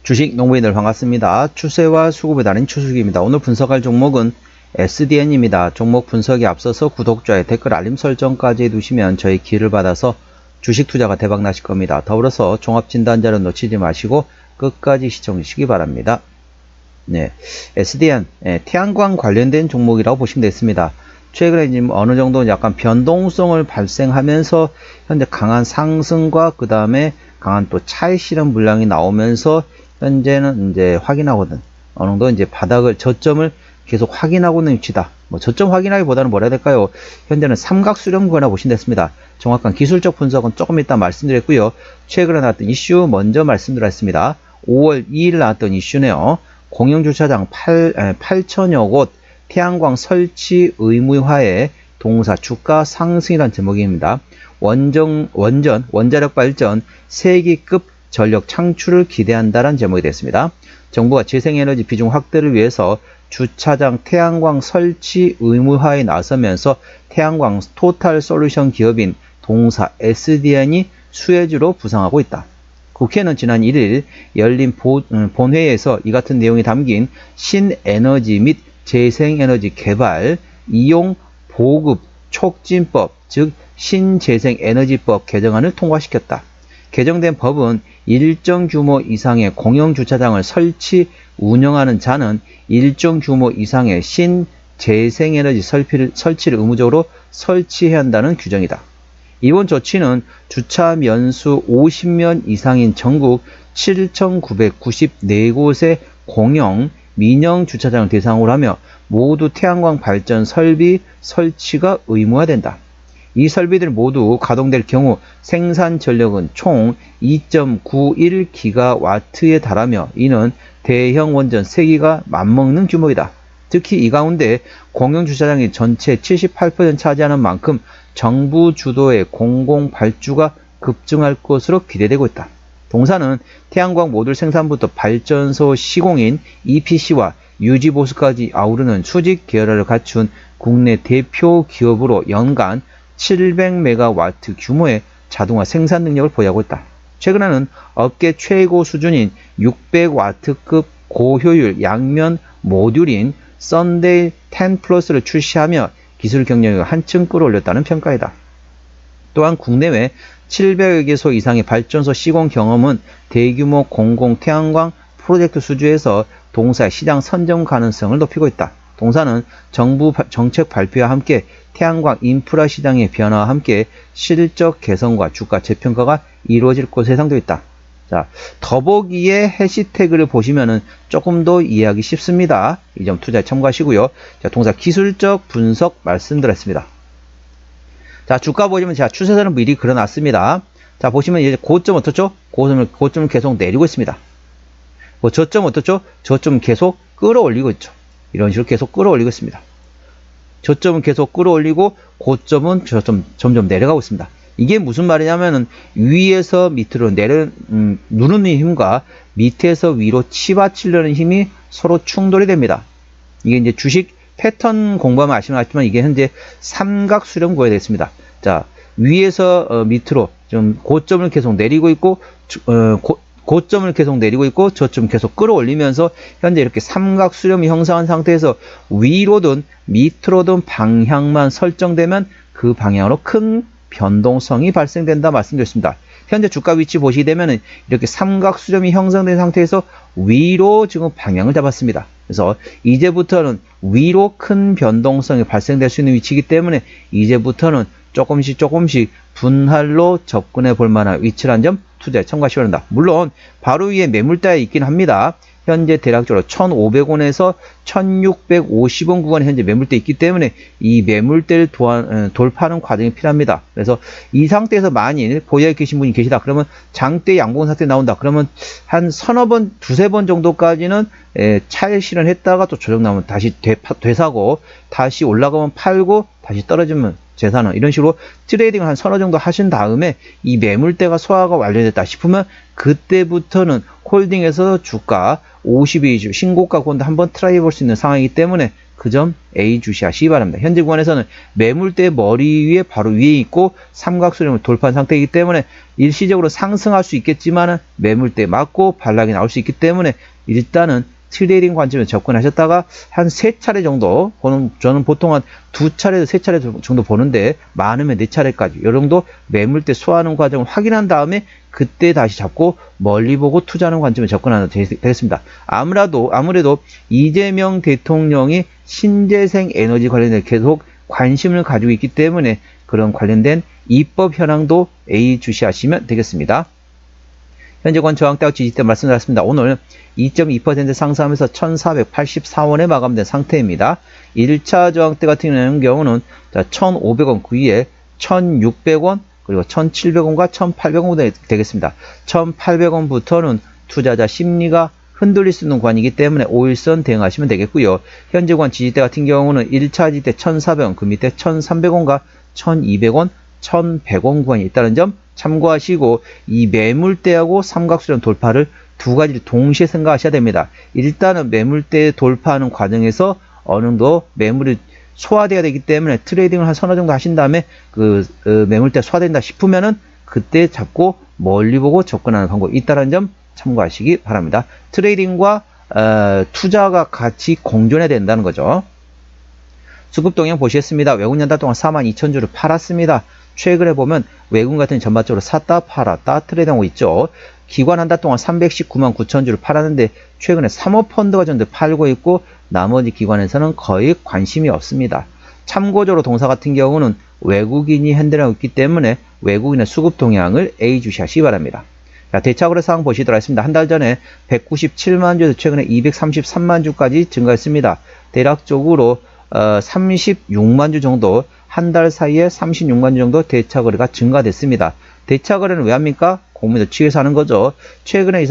주식 농부인들 반갑습니다. 추세와 수급에 달인 추수기입니다. 오늘 분석할 종목은 SDN입니다. 종목 분석에 앞서서 구독자의 댓글 알림 설정까지 해두시면 저희 기를 받아서 주식 투자가 대박 나실 겁니다. 더불어서 종합진단자료 놓치지 마시고 끝까지 시청해 주시기 바랍니다. 네, SDN 태양광 관련된 종목이라고 보시면 되겠습니다. 최근에 지금 어느 정도 약간 변동성을 발생하면서 현재 강한 상승과 그 다음에 강한 또 차익 실현 물량이 나오면서 현재는 이제 확인하거든. 어느 정도 이제 바닥을 저점을 계속 확인하고 있는 위치다. 뭐 저점 확인하기보다는 뭐라 해야 될까요? 현재는 삼각 수렴 구간이라고 보시면 됐습니다. 정확한 기술적 분석은 조금 이따 말씀드렸고요. 최근에 나왔던 이슈 먼저 말씀드렸습니다. 5월 2일 나왔던 이슈네요. 공영주차장 8천여 곳 태양광 설치 의무화에 동사 주가 상승이라는 제목입니다. 원자력 발전 세기급 전력 창출을 기대한다는 제목이 됐습니다. 정부가 재생에너지 비중 확대를 위해서 주차장 태양광 설치 의무화에 나서면서 태양광 토탈 솔루션 기업인 동사 SDN이 수혜주로 부상하고 있다. 국회는 지난 1일 열린 본회의에서 이 같은 내용이 담긴 신에너지 및 재생에너지 개발, 이용, 보급, 촉진법, 즉 신재생에너지법 개정안을 통과시켰다. 개정된 법은 일정 규모 이상의 공영주차장을 설치, 운영하는 자는 일정 규모 이상의 신재생에너지 설치를 의무적으로 설치해야 한다는 규정이다. 이번 조치는 주차 면수 50면 이상인 전국 7,994곳의 공영, 민영 주차장을 대상으로 하며 모두 태양광 발전 설비 설치가 의무화된다. 이 설비들 모두 가동될 경우 생산 전력은 총 2.91기가와트에 달하며 이는 대형 원전 3기가 맞먹는 규모이다. 특히 이 가운데 공영주차장이 전체 78% 차지하는 만큼 정부 주도의 공공발주가 급증할 것으로 기대되고 있다. 동사는 태양광 모듈 생산부터 발전소 시공인 EPC와 유지보수까지 아우르는 수직 계열화를 갖춘 국내 대표 기업으로 연간 700메가와트 규모의 자동화 생산 능력을 보유하고 있다. 최근에는 업계 최고 수준인 600와트급 고효율 양면 모듈인 썬데이 10 플러스를 출시하며 기술 경쟁력을 한층 끌어올렸다는 평가이다. 또한 국내외 700여 개소 이상의 발전소 시공 경험은 대규모 공공 태양광 프로젝트 수주에서 동사의 시장 선점 가능성을 높이고 있다. 동사는 정부 정책 발표와 함께 태양광 인프라 시장의 변화와 함께 실적 개선과 주가 재평가가 이루어질 것으로 예상되어 있다. 자, 더보기의 해시태그를 보시면은 조금 더 이해하기 쉽습니다. 이 점 투자에 참고하시고요. 자, 동사 기술적 분석 말씀드렸습니다. 자, 주가 보시면 제가 추세선을 미리 그려놨습니다. 자, 보시면 이제 고점 어떻죠? 고점을 계속 내리고 있습니다. 저점 어떻죠? 저점 계속 끌어올리고 있죠. 이런 식으로 계속 끌어올리고 있습니다. 저점은 계속 끌어올리고 고점은 점점 내려가고 있습니다. 이게 무슨 말이냐면은 위에서 밑으로 누르는 힘과 밑에서 위로 치받치려는 힘이 서로 충돌이 됩니다. 이게 이제 주식 패턴 공부하면 아시면 알지만 이게 현재 삼각 수렴 구간이 됐습니다. 자, 위에서 밑으로 좀 고점을 계속 내리고 있고 고점을 계속 내리고 있고 저점 계속 끌어올리면서 현재 이렇게 삼각 수렴이 형성한 상태에서 위로든 밑으로든 방향만 설정되면 그 방향으로 큰 변동성이 발생된다 말씀드렸습니다. 현재 주가 위치 보시게 되면 이렇게 삼각 수렴이 형성된 상태에서 위로 지금 방향을 잡았습니다. 그래서 이제부터는 위로 큰 변동성이 발생될 수 있는 위치이기 때문에 이제부터는 조금씩 분할로 접근해 볼 만한 위치라는 점 투자에 참고하시기 바랍니다. 물론 바로 위에 매물대가 있긴 합니다. 현재 대략적으로 1,500원에서 1,650원 구간에 현재 매물대 있기 때문에 이 매물대를 돌파하는 과정이 필요합니다. 그래서 이 상태에서 만일 보유하고 계신 분이 계시다 그러면 장대 양봉 상태 나온다 그러면 한 서너 번, 두세 번 정도까지는 차익 실현했다가 또 조정 나오면 다시 되사고 다시 올라가면 팔고 다시 떨어지면 재산은 이런 식으로 트레이딩을 한 서너 정도 하신 다음에 이 매물대가 소화가 완료됐다 싶으면 그때부터는 홀딩에서 주가 52주 신고가 권도 한번 트라이 해볼 수 있는 상황이기 때문에 그 점 A 주시하시기 바랍니다. 현재 구간에서는 매물대 머리 위에 바로 위에 있고 삼각수렴을 돌파한 상태이기 때문에 일시적으로 상승할 수 있겠지만 매물대 맞고 반락이 나올 수 있기 때문에 일단은 트레이딩 관점에서 접근하셨다가 한 3차례 정도 보는, 저는 보통 한 2차례에서 3차례 정도 보는데 많으면 4차례까지 이 정도 매물대 소화하는 과정을 확인한 다음에 그때 다시 잡고 멀리 보고 투자하는 관점에 접근하는 되겠습니다. 아무래도 이재명 대통령이 신재생 에너지 관련해 계속 관심을 가지고 있기 때문에 그런 관련된 입법 현황도 A 주시하시면 되겠습니다. 현재 권 저항대와 지지대 말씀드렸습니다. 오늘 2.2% 상승하면서 1484원에 마감된 상태입니다. 1차 저항대 같은 경우는 1500원 그 위에 1600원 그리고 1700원과 1800원 되겠습니다. 1800원부터는 투자자 심리가 흔들릴 수 있는 구간이기 때문에 5일선 대응하시면 되겠고요. 현재 권 지지대 같은 경우는 1차 지지대 1400원 그 밑에 1300원과 1200원 1100원 구간이 있다는 점 참고하시고 이 매물대하고 삼각수렴 돌파를 두 가지를 동시에 생각하셔야 됩니다. 일단은 매물대 돌파하는 과정에서 어느 정도 매물이 소화되어야 되기 때문에 트레이딩을 한 서너 정도 하신 다음에 매물대 소화된다 싶으면은 그때 잡고 멀리 보고 접근하는 방법이 있다는 점 참고하시기 바랍니다. 트레이딩과 투자가 같이 공존해야 된다는 거죠. 수급 동향 보시겠습니다. 외국 연달 동안 42,000주를 팔았습니다. 최근에 보면 외국 같은 전반적으로 샀다 팔았다 트레이딩하고 있죠. 기관 한 달 동안 319만 9천 주를 팔았는데 최근에 사모펀드가 전부 팔고 있고 나머지 기관에서는 거의 관심이 없습니다. 참고적으로 동사 같은 경우는 외국인이 핸들하고 있기 때문에 외국인의 수급 동향을 A 주시하시기 바랍니다. 자, 대차거래 상황 보시도록 하겠습니다. 한 달 전에 197만 주에서 최근에 233만 주까지 증가했습니다. 대략적으로 36만 주 정도 한 달 사이에 36만 주 정도 대차거래가 증가됐습니다. 대차거래는 왜 합니까? 공매도 취해서 하는 거죠. 최근에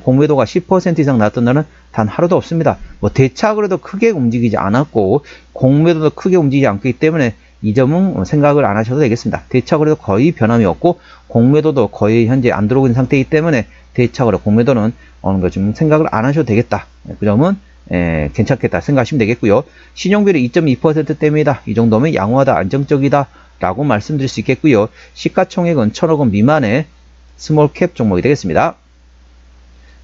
공매도가 10% 이상 나왔던 날은 단 하루도 없습니다. 뭐 대차거래도 크게 움직이지 않았고 공매도도 크게 움직이지 않기 때문에 이 점은 생각을 안 하셔도 되겠습니다. 대차거래도 거의 변함이 없고 공매도도 거의 현재 안 들어오고 있는 상태이기 때문에 대차거래 공매도는 어느 거 좀 생각을 안 하셔도 되겠다. 그 점은 괜찮겠다 생각하시면 되겠고요. 신용비율이 2.2%대입니다. 이 정도면 양호하다, 안정적이다 라고 말씀드릴 수 있겠고요. 시가총액은 1000억원 미만의 스몰캡 종목이 되겠습니다.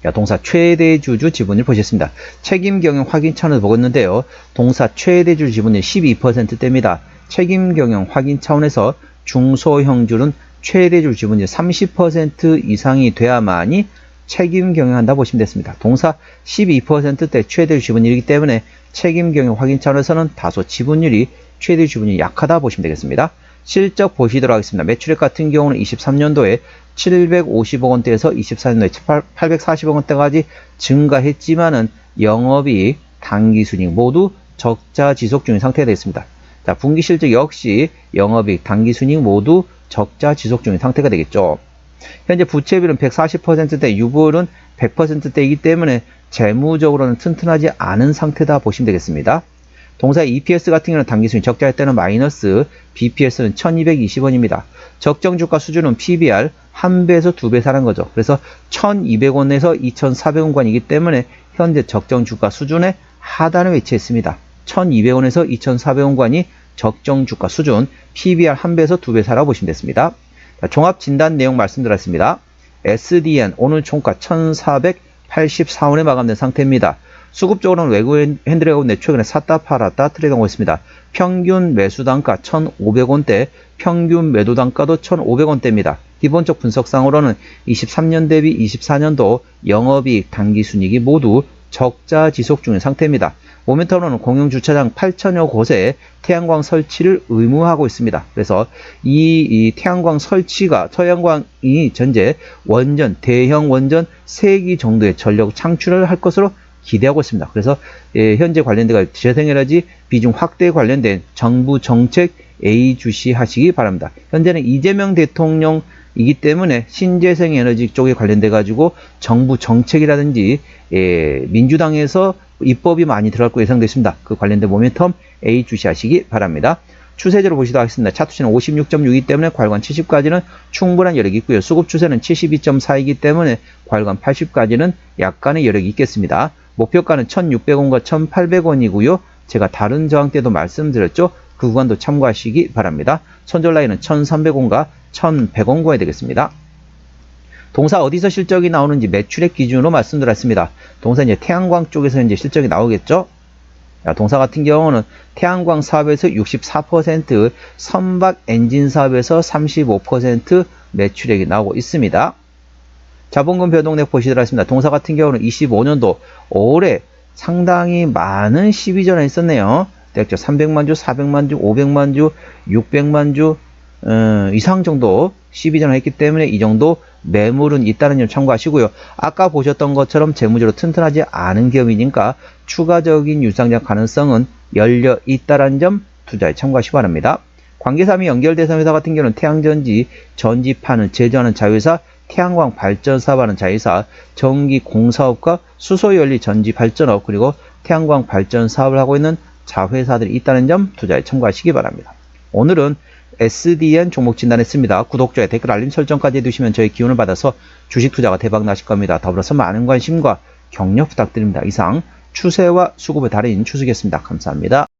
자, 동사 최대 주주 지분율 보셨습니다. 책임 경영 확인 차원에서 보고 있는데요. 동사 최대 주주 지분율 12%대입니다. 책임 경영 확인 차원에서 중소형주는 최대 주주 지분율 30% 이상이 돼야만이 책임 경영한다 보시면 됐습니다. 동사 12%대 최대 지분율이기 때문에 책임 경영 확인 차원에서는 다소 지분율이 최대 지분율이 약하다 보시면 되겠습니다. 실적 보시도록 하겠습니다. 매출액 같은 경우는 23년도에 750억 원대에서 24년도에 840억 원대까지 증가했지만은 영업이익, 당기순이익 모두 적자 지속 중인 상태가 되겠습니다. 자, 분기 실적 역시 영업이익, 당기순이익 모두 적자 지속 중인 상태가 되겠죠. 현재 부채비율은 140%대, 유보율은 100%대이기 때문에 재무적으로는 튼튼하지 않은 상태다 보시면 되겠습니다. 동사 EPS 같은 경우는 당기순이 적자일 때는 마이너스, BPS는 1220원입니다. 적정주가 수준은 PBR 1배에서 2배 사는 거죠. 그래서 1200원에서 2400원 관이기 때문에 현재 적정주가 수준의 하단에 위치했습니다. 1200원에서 2400원 관이 적정주가 수준, PBR 1배에서 2배 사라고 보시면 됐습니다. 자, 종합 진단 내용 말씀드렸습니다. SDN 오늘 총가 1484원에 마감된 상태입니다. 수급적으로는 외국인 핸들하고 최근에 샀다 팔았다 트레이드하고 있습니다. 평균 매수 단가 1,500원대, 평균 매도 단가도 1,500원대입니다. 기본적 분석상으로는 23년 대비 24년도 영업이익, 당기순이익이 모두 적자 지속 중인 상태입니다. 모멘텀으로는 공용주차장 8천여 곳에 태양광 설치를 의무화하고 있습니다. 그래서 이 태양광 설치가 태양광이 전제 원전, 대형 원전 3기 정도의 전력 창출을 할 것으로 기대하고 있습니다. 그래서 현재 관련된 재생에너지 비중 확대에 관련된 정부 정책 A 주시하시기 바랍니다. 현재는 이재명 대통령이기 때문에 신재생 에너지 쪽에 관련돼 가지고 정부 정책이라든지 민주당에서 입법이 많이 들어갈 거 예상되어 있습니다. 그 관련된 모멘텀 A 주시하시기 바랍니다. 추세대로 보시도록 하겠습니다. 차트치는 56.6이기 때문에 괄관 70까지는 충분한 여력이 있고요. 수급 추세는 72.4이기 때문에 괄관 80까지는 약간의 여력이 있겠습니다. 목표가는 1,600원과 1,800원이고요. 제가 다른 저항 때도 말씀드렸죠. 그 구간도 참고하시기 바랍니다. 손절 라인은 1300원과 1100원 구간이 되겠습니다. 동사 어디서 실적이 나오는지 매출액 기준으로 말씀드렸습니다. 동사 이제 태양광 쪽에서 이제 실적이 나오겠죠. 동사 같은 경우는 태양광 사업에서 64%, 선박 엔진 사업에서 35% 매출액이 나오고 있습니다. 자본금 변동액 보시도록 하겠습니다. 동사 같은 경우는 25년도 올해 상당히 많은 시비전에 있었네요. 대략 300만 주, 400만 주, 500만 주, 600만 주 이상 정도 시비전을 했기 때문에 이 정도 매물은 있다는 점 참고하시고요. 아까 보셨던 것처럼 재무적으로 튼튼하지 않은 기업이니까 추가적인 유상장 가능성은 열려 있다는 점 투자에 참고하시기 바랍니다. 관계사 및 연결대상 회사 같은 경우는 태양전지, 전지파는 제조하는 자회사, 태양광 발전 사업하는 자회사, 전기 공사업과 수소연료 전지 발전업, 그리고 태양광 발전 사업을 하고 있는 자회사들이 있다는 점 투자에 참고하시기 바랍니다. 오늘은 SDN 종목 진단했습니다. 구독자의 댓글 알림 설정까지 해두시면 저희 기운을 받아서 주식 투자가 대박 나실 겁니다. 더불어서 많은 관심과 격려 부탁드립니다. 이상 추세와 수급의 달인 추석이었습니다. 감사합니다.